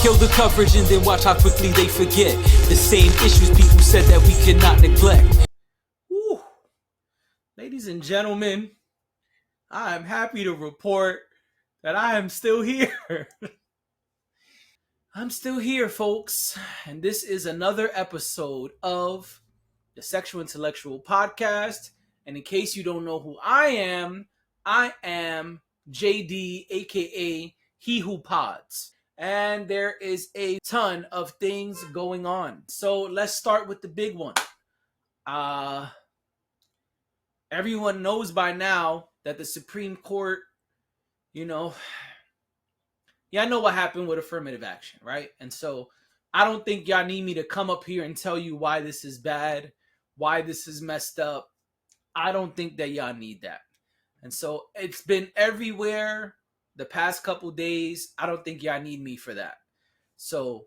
Kill the coverage and then watch how quickly they forget the same issues people said that we cannot neglect. Woo. Ladies and gentlemen, I am happy to report that I am still here. I'm still here, folks, and this is another episode of the Sexual Intellectual Podcast. And in case you don't know who I am JD, aka He Who Pods. And there is a ton of things going on. So let's start with the big one. Everyone knows by now that the Supreme Court, y'all know what happened with affirmative action, right? And so I don't think y'all need me to come up here and tell you why this is bad, why this is messed up. I don't think that y'all need that. And so it's been everywhere the past couple days. I don't think y'all need me for that. So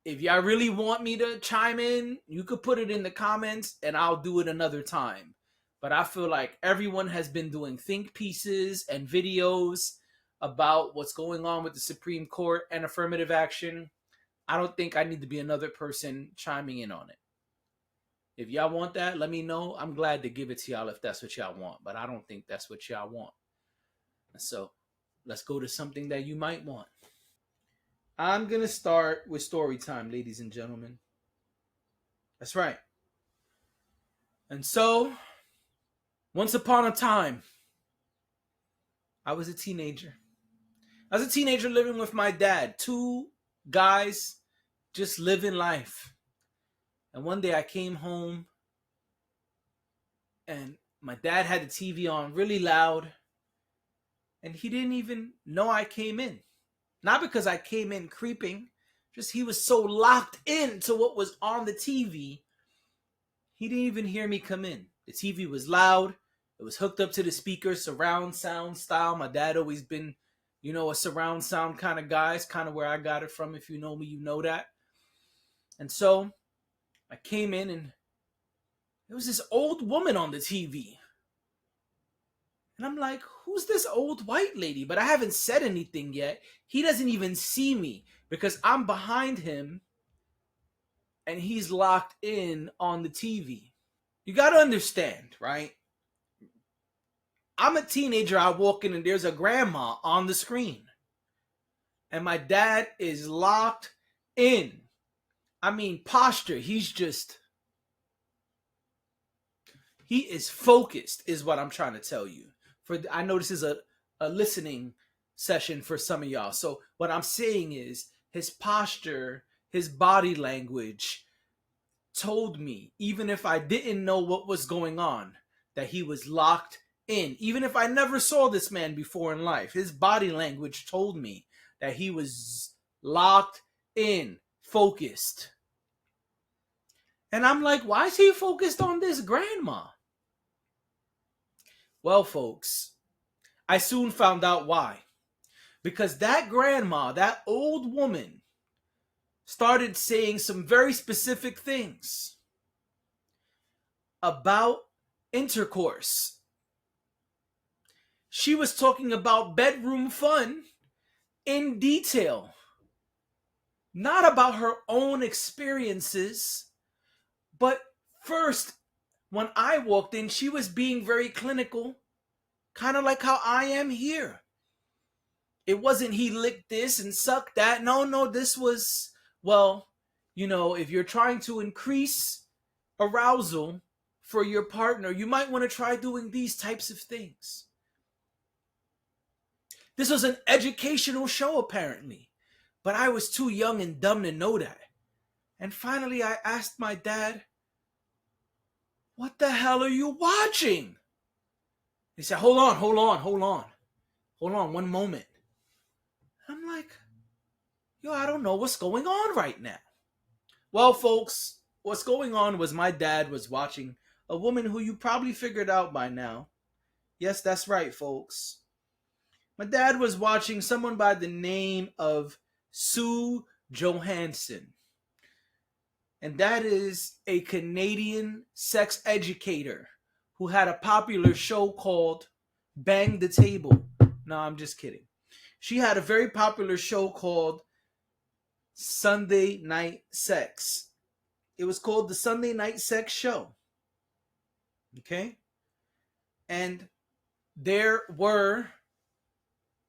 if y'all really want me to chime in, you could put it in the comments and I'll do it another time. But I feel like everyone has been doing think pieces and videos about what's going on with the Supreme Court and affirmative action. I don't think I need to be another person chiming in on it. If y'all want that, let me know. I'm glad to give it to y'all if that's what y'all want, but I don't think that's what y'all want. So let's go to something that you might want. I'm going to start with story time, ladies and gentlemen. That's right. And so, once upon a time, I was a teenager. I was a teenager living with my dad. Two guys just living life. And one day I came home and my dad had the TV on really loud. And he didn't even know I came in. Not because I came in creeping. Just he was so locked into what was on the TV. He didn't even hear me come in. The TV was loud. It was hooked up to the speaker, surround sound style. My dad always been, a surround sound kind of guy. It's kind of where I got it from. If you know me, you know that. And so I came in and there was this old woman on the TV. And I'm like, who's this old white lady? But I haven't said anything yet. He doesn't even see me because I'm behind him and he's locked in on the TV. You got to understand, right? I'm a teenager. I walk in and there's a grandma on the screen. And my dad is locked in. I mean, posture. He is focused is what I'm trying to tell you. I know this is a listening session for some of y'all. So what I'm saying is his posture, his body language told me, even if I didn't know what was going on, that he was locked in. Even if I never saw this man before in life, his body language told me that he was locked in, focused. And I'm like, why is he focused on this grandma? Well, folks, I soon found out why. Because that grandma, that old woman, started saying some very specific things about intercourse. She was talking about bedroom fun in detail. Not about her own experiences, but first, when I walked in, she was being very clinical, kind of like how I am here. It wasn't he licked this and sucked that. No, this was, if you're trying to increase arousal for your partner, you might want to try doing these types of things. This was an educational show, apparently, but I was too young and dumb to know that. And finally, I asked my dad, what the hell are you watching? He said, hold on, one moment. I'm like, I don't know what's going on right now. Well, folks, what's going on was my dad was watching a woman who you probably figured out by now. Yes, that's right, folks. My dad was watching someone by the name of Sue Johanson. And that is a Canadian sex educator who had a popular show called Bang the Table. No, I'm just kidding. She had a very popular show called Sunday Night Sex. It was called the Sunday Night Sex Show. Okay? And there were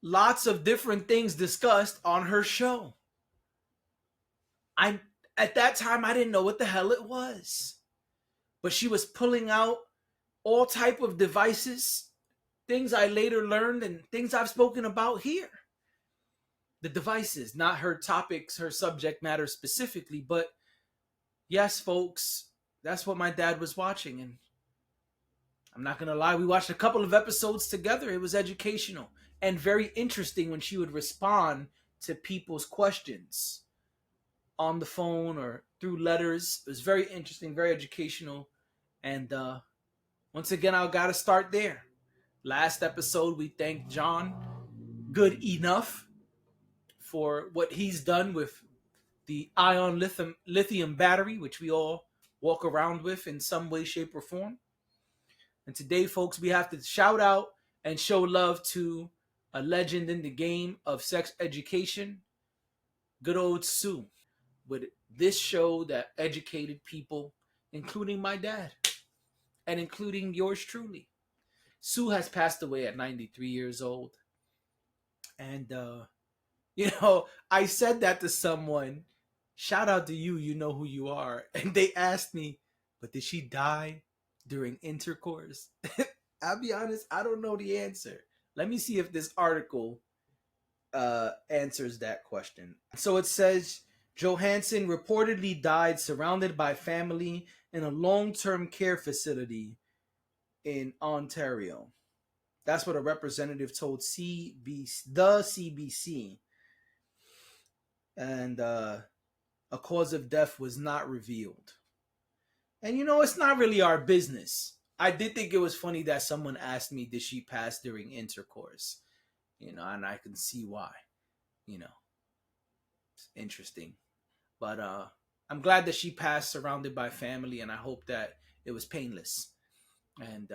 lots of different things discussed on her show. I At that time I didn't know what the hell it was. But she was pulling out all type of devices, things I later learned and things I've spoken about here. The devices, not her topics, her subject matter specifically, but yes, folks, that's what my dad was watching. And I'm not going to lie, we watched a couple of episodes together. It was educational and very interesting when she would respond to people's questions on the phone or through letters. It was very interesting, very educational. And once again, I got to start there. Last episode, we thanked John Good Enough for what he's done with the ion lithium battery, which we all walk around with in some way, shape, or form. And today, folks, we have to shout out and show love to a legend in the game of sex education, good old Sue, with this show that educated people, including my dad and including yours truly. Sue has passed away at 93 years old. And, I said that to someone. Shout out to you, you know who you are. And they asked me, but did she die during intercourse? I'll be honest, I don't know the answer. Let me see if this article answers that question. So it says, Johanson reportedly died surrounded by family in a long-term care facility in Ontario. That's what a representative told the CBC. And a cause of death was not revealed. And it's not really our business. I did think it was funny that someone asked me, did she pass during intercourse? And I can see why. It's interesting. But I'm glad that she passed surrounded by family, and I hope that it was painless. And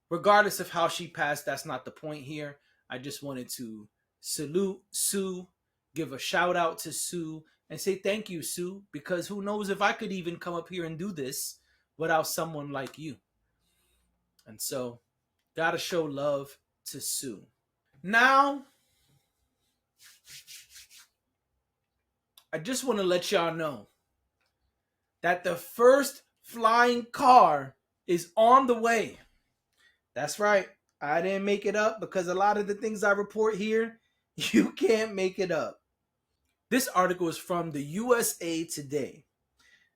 regardless of how she passed, that's not the point here. I just wanted to salute Sue, give a shout out to Sue, and say thank you, Sue, because who knows if I could even come up here and do this without someone like you. And so, gotta show love to Sue. Now, I just want to let y'all know that the first flying car is on the way. That's right. I didn't make it up because a lot of the things I report here, you can't make it up. This article is from the USA Today.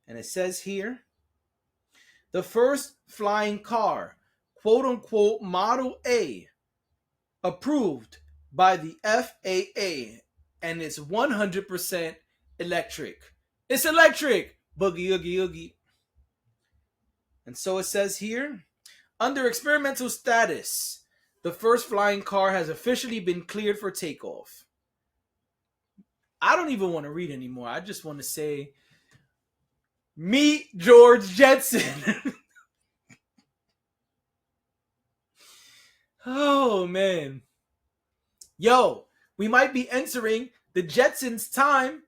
And it says here, the first flying car, quote unquote, Model A, approved by the FAA, and it's 100% electric. It's electric! Boogie, oogie, oogie. And so it says here, under experimental status, the first flying car has officially been cleared for takeoff. I don't even want to read anymore. I just want to say, meet George Jetson. Oh, man. Yo, we might be entering the Jetsons' time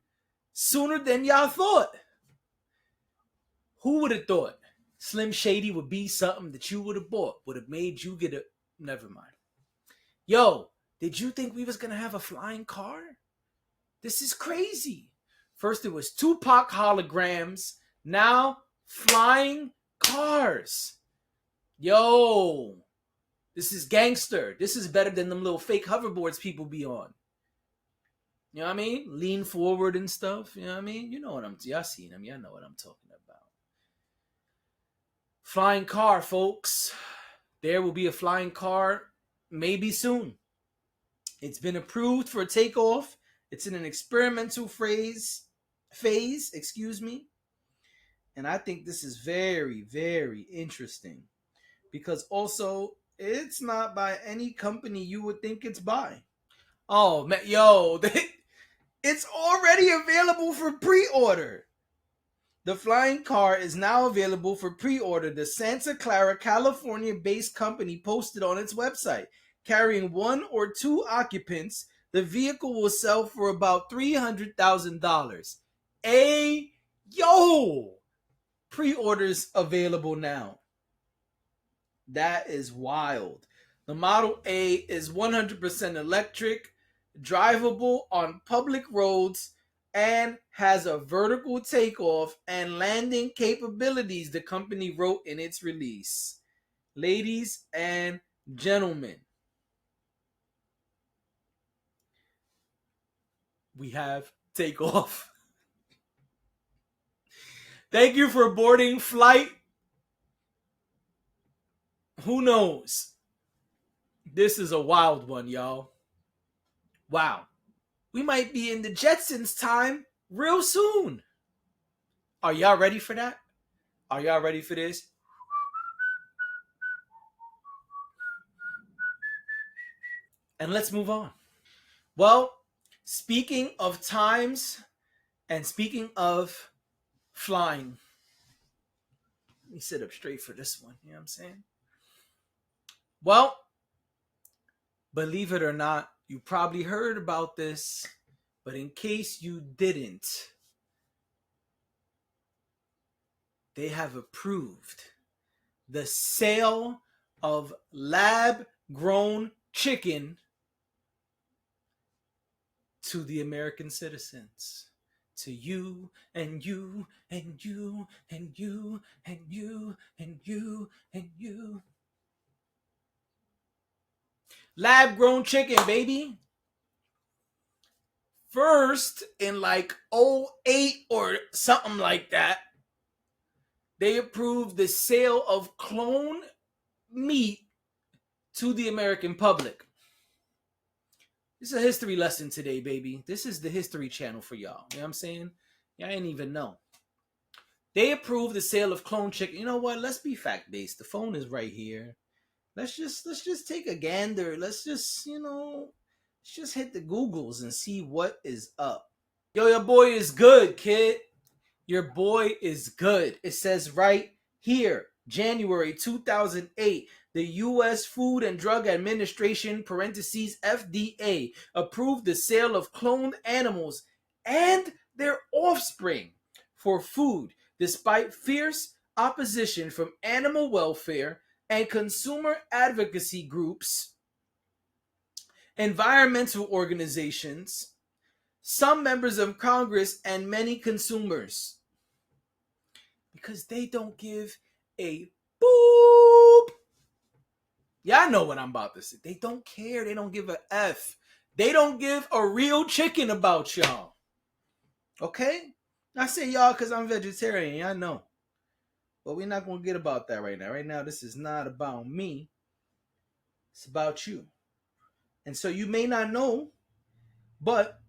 sooner than y'all thought. Who would have thought Slim Shady would be something that you would have bought, would have made you get a... Never mind. Yo, did you think we was going to have a flying car? This is crazy. First it was Tupac holograms. Now, flying cars. Yo, this is gangster. This is better than them little fake hoverboards people be on. You know what I mean? Lean forward and stuff. You know what I mean? You know what y'all seen them. Y'all know what I'm talking about. Flying car, folks. There will be a flying car maybe soon. It's been approved for takeoff. It's in an experimental phase, And I think this is very, very interesting. Because also, it's not by any company you would think it's by. Oh, man, yo, it's already available for pre-order. The flying car is now available for pre-order. The Santa Clara, California-based company posted on its website, carrying 1 or 2 occupants The vehicle will sell for about $300,000. A yo! Pre-orders available now. That is wild. The Model A is 100% electric, drivable on public roads, and has a vertical takeoff and landing capabilities, the company wrote in its release. Ladies and gentlemen, we have takeoff. Thank you for boarding flight. Who knows? This is a wild one, y'all. Wow. We might be in the Jetsons time real soon. Are y'all ready for that? Are y'all ready for this? And let's move on. Well, speaking of times and speaking of flying, let me sit up straight for this one. You know what I'm saying? Well, believe it or not, you probably heard about this, but in case you didn't, they have approved the sale of lab-grown chicken to the American citizens. To you and you and you and you and you and you and you. Lab-grown chicken, baby. First, in like '08 or something like that, they approved the sale of clone meat to the American public. This is a history lesson today, baby. This is the History Channel for y'all. You know what I'm saying? Y'all ain't even know. They approved the sale of clone chicken. You know what? Let's be fact-based. The phone is right here. Let's just take a gander. Let's just hit the Googles and see what is up. Yo, your boy is good, kid. Your boy is good. It says right here, January 2008, the U.S. Food and Drug Administration (parentheses FDA) approved the sale of cloned animals and their offspring for food, despite fierce opposition from animal welfare and consumer advocacy groups, environmental organizations, some members of Congress, and many consumers. Because they don't give a boop. Y'all know what I'm about to say. They don't care. They don't give a F. They don't give a real chicken about y'all. Okay? I say y'all because I'm vegetarian. Y'all know. But we're not going to get about that right now. Right now, this is not about me. It's about you. And so you may not know, but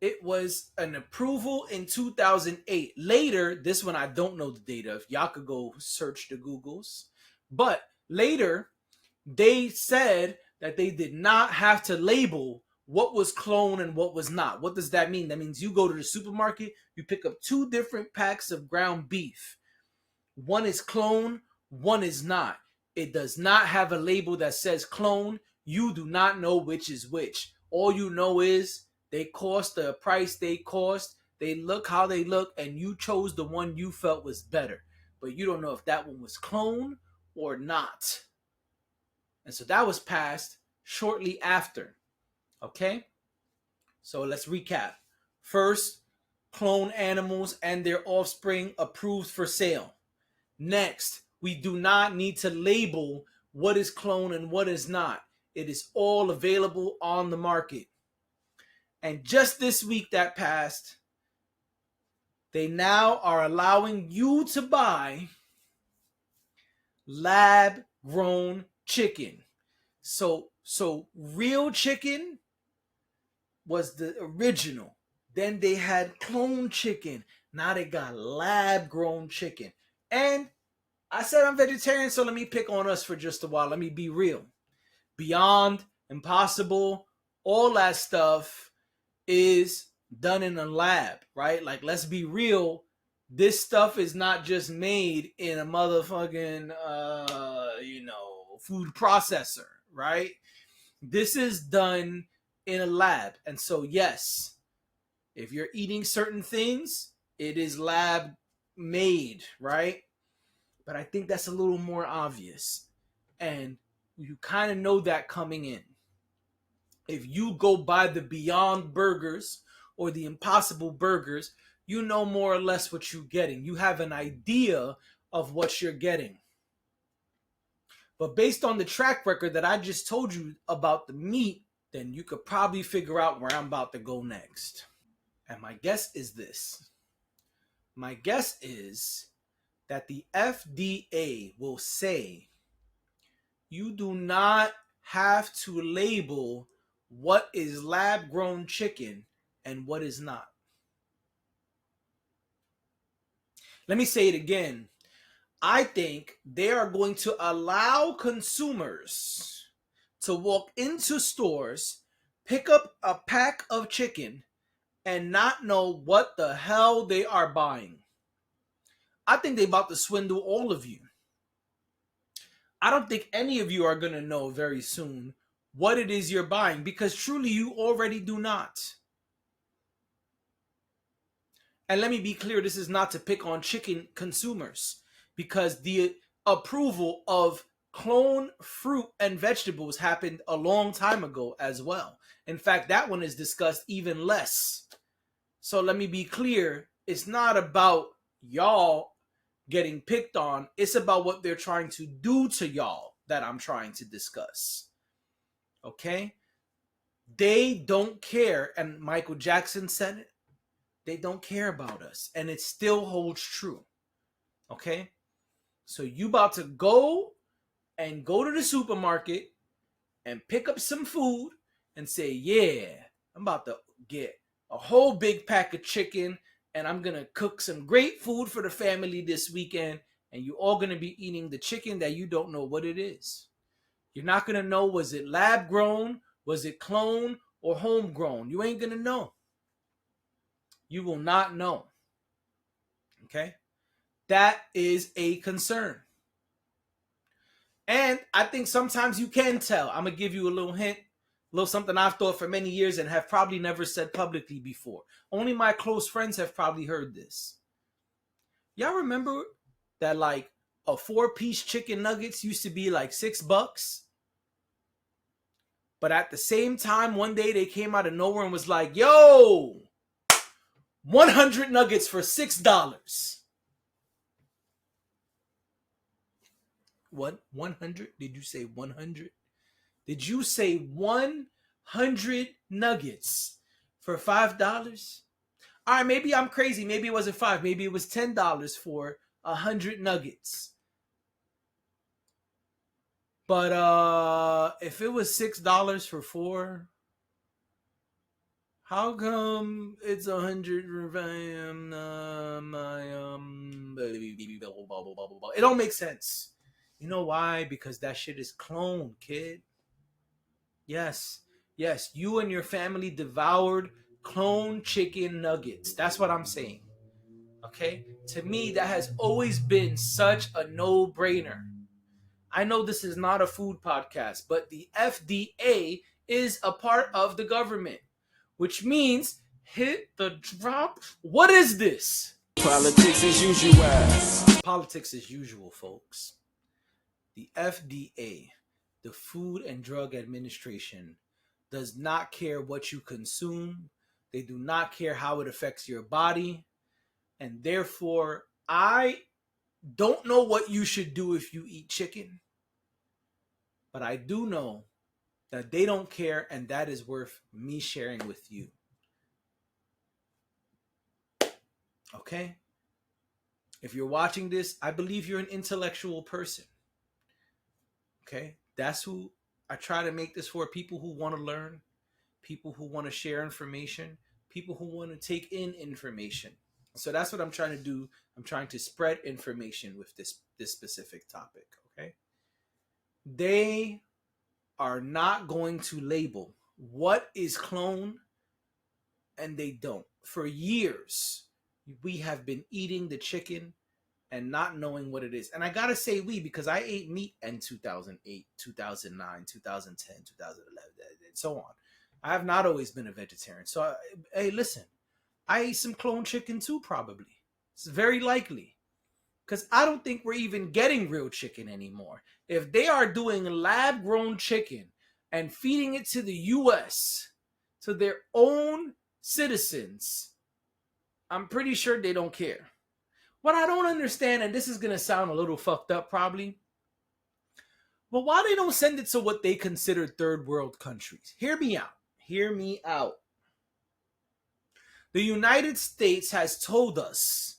it was an approval in 2008. Later, this one I don't know the date of. Y'all could go search the Googles. But later, they said that they did not have to label what was clone and what was not. What does that mean? That means you go to the supermarket, you pick up 2 different packs of ground beef. One is clone, one is not. It does not have a label that says clone. You do not know which is which. All you know is they cost the price they cost. They look how they look, and you chose the one you felt was better. But you don't know if that one was clone or not. And so that was passed shortly after. Okay? So let's recap. First, clone animals and their offspring approved for sale. Next, we do not need to label what is clone and what is not. It is all available on the market. And just this week that passed, they now are allowing you to buy lab-grown chicken. So real chicken was the original. Then they had clone chicken. Now they got lab-grown chicken. And I said I'm vegetarian, so let me pick on us for just a while. Let me be real. Beyond, Impossible, all that stuff is done in a lab, right? Like, let's be real. This stuff is not just made in a motherfucking, food processor, right? This is done in a lab. And so, yes, if you're eating certain things, it is lab made, right? But I think that's a little more obvious. And you kind of know that coming in. If you go by the Beyond Burgers or the Impossible Burgers, you know more or less what you're getting. You have an idea of what you're getting. But based on the track record that I just told you about the meat, then you could probably figure out where I'm about to go next. And my guess is this. My guess is that the FDA will say you do not have to label what is lab grown chicken and what is not. Let me say it again. I think they are going to allow consumers to walk into stores, pick up a pack of chicken, and not know what the hell they are buying. I think they're about to swindle all of you. I don't think any of you are going to know very soon what it is you're buying, because truly you already do not. And let me be clear, this is not to pick on chicken consumers, because the approval of clone fruit and vegetables happened a long time ago as well. In fact, that one is discussed even less. So let me be clear, it's not about y'all getting picked on. It's about what they're trying to do to y'all that I'm trying to discuss. Okay? They don't care. And Michael Jackson said it. They don't care about us. And it still holds true. Okay? So you about to go to the supermarket and pick up some food and say, yeah, I'm about to get a whole big pack of chicken and I'm going to cook some great food for the family this weekend, and you're all going to be eating the chicken that you don't know what it is. You're not going to know, was it lab grown, was it clone, or homegrown? You ain't going to know. You will not know. Okay? That is a concern. And I think sometimes you can tell. I'm going to give you a little hint. A little something I've thought for many years and have probably never said publicly before. Only my close friends have probably heard this. Y'all remember that like a 4-piece chicken nuggets used to be like $6? But at the same time, one day they came out of nowhere and was like, yo, 100 nuggets for $6. What? 100? Did you say 100? Did you say 100 nuggets for $5? All right, maybe I'm crazy. Maybe it wasn't 5. Maybe it was $10 for 100 nuggets. But if it was $6 for 4, how come it's 100 for it don't make sense. You know why? Because that shit is clone, kid. Yes, you and your family devoured clone chicken nuggets. That's what I'm saying. Okay? To me, that has always been such a no-brainer. I know this is not a food podcast, but the FDA is a part of the government, which means hit the drop. What is this? Politics as usual. Politics as usual, folks. The FDA, the Food and Drug Administration, does not care what you consume. They do not care how it affects your body. And therefore, I don't know what you should do if you eat chicken. But I do know that they don't care, and that is worth me sharing with you. Okay? If you're watching this, I believe you're an intellectual person. Okay? That's who I try to make this for. People who want to learn, people who want to share information, people who want to take in information. So that's what I'm trying to do. I'm trying to spread information with this specific topic. Okay? They are not going to label what is clone, and they don't. For years, we have been eating the chicken and not knowing what it is. And I gotta say we, because I ate meat in 2008, 2009, 2010, 2011, and so on. I have not always been a vegetarian. So, hey, listen, I ate some clone chicken too, probably. It's very likely. Because I don't think we're even getting real chicken anymore. If they are doing lab grown chicken and feeding it to the US, to their own citizens, I'm pretty sure they don't care. What I don't understand, and this is going to sound a little fucked up probably, but why they don't send it to what they consider third world countries? Hear me out. Hear me out. The United States has told us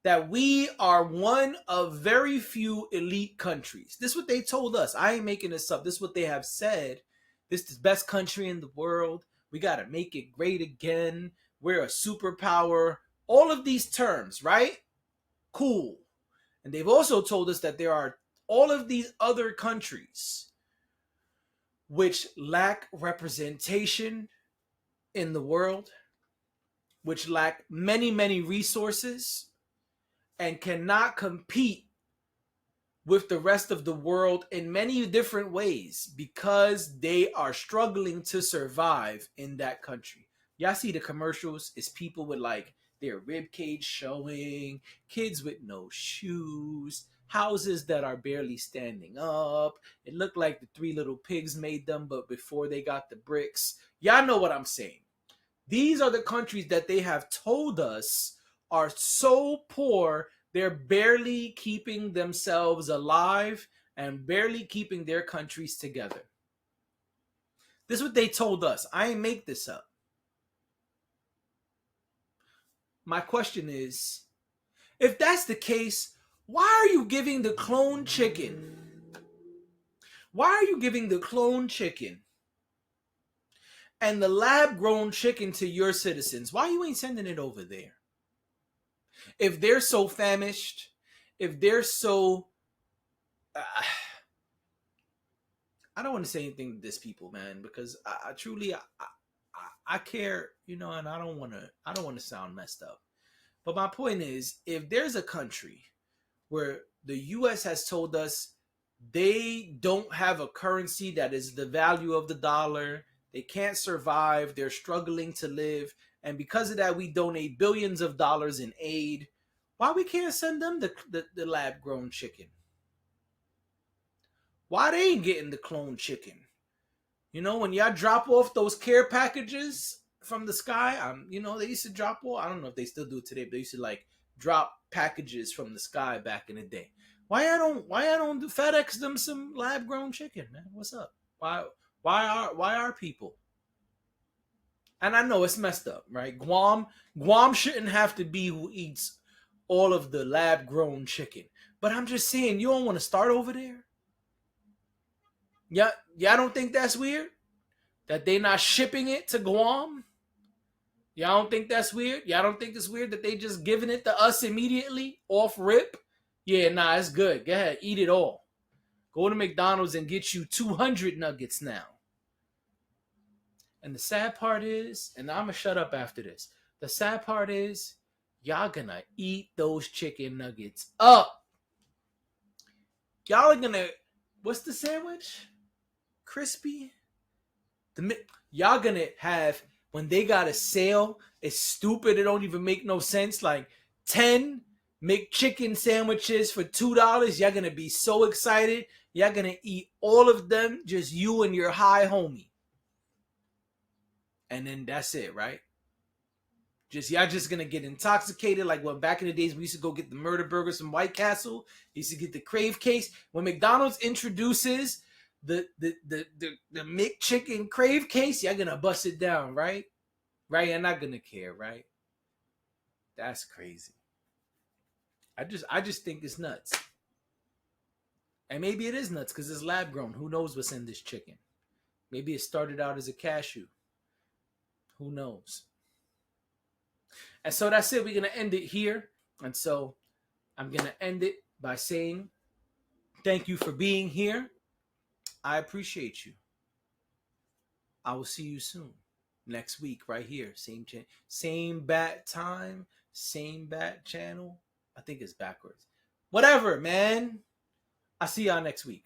that we are one of very few elite countries. This is what they told us. I ain't making this up. This is what they have said. This is the best country in the world. We got to make it great again. We're a superpower. All of these terms, right? Cool. And they've also told us that there are all of these other countries which lack representation in the world, which lack many, many resources, and cannot compete with the rest of the world in many different ways because they are struggling to survive in that country. Y'all see the commercials? It's people with like their rib cage showing, kids with no shoes, houses that are barely standing up. It looked like the Three Little Pigs made them, but before they got the bricks. Y'all know what I'm saying. These are the countries that they have told us are so poor, they're barely keeping themselves alive and barely keeping their countries together. This is what they told us. I ain't make this up. My question is, if that's the case, why are you giving the clone chicken? Why are you giving the clone chicken and the lab grown chicken to your citizens? Why you ain't sending it over there? If they're so famished, if they're so I don't want to say anything to this people, man, because I truly I care, you know, and I don't want to sound messed up. But my point is, if there's a country where the US has told us they don't have a currency that is the value of the dollar, they can't survive, they're struggling to live, and because of that we donate billions of dollars in aid, why we can't send them the lab grown chicken? Why they ain't getting the clone chicken? You know, when y'all drop off those care packages from the sky, you know, they used to drop off. I don't know if they still do it today, but they used to like drop packages from the sky back in the day. Why I don't do FedEx them some lab grown chicken, man? What's up? Why are people? And I know it's messed up, right? Guam shouldn't have to be who eats all of the lab grown chicken. But I'm just saying, you don't want to start over there? Yeah, y'all don't think that's weird? That they not shipping it to Guam? Y'all don't think that's weird? Y'all don't think it's weird that they just giving it to us immediately off rip? Yeah, nah, it's good. Go ahead, eat it all. Go to McDonald's and get you 200 nuggets now. And the sad part is, and I'm gonna shut up after this. The sad part is, y'all gonna eat those chicken nuggets up. Y'all are gonna, what's the sandwich? Crispy? Y'all gonna have, when they got a sale, it's stupid, it don't even make no sense, like 10 McChicken sandwiches for $2. Y'all gonna be so excited. Y'all gonna eat all of them, just you and your high homie. And then that's it, right? Y'all just gonna get intoxicated like when back in the days we used to go get the murder burgers from White Castle. Used to get the crave case. When McDonald's introduces the McChicken crave case, y'all gonna bust it down, right? Right? You're not gonna care, right? That's crazy. I just think it's nuts. And maybe it is nuts because it's lab grown. Who knows what's in this chicken? Maybe it started out as a cashew. Who knows? And so that's it. We're going to end it here. And so I'm going to end it by saying thank you for being here. I appreciate you. I will see you soon. Next week, right here. Same bat time, same bat channel. I think it's backwards. Whatever, man. I'll see y'all next week.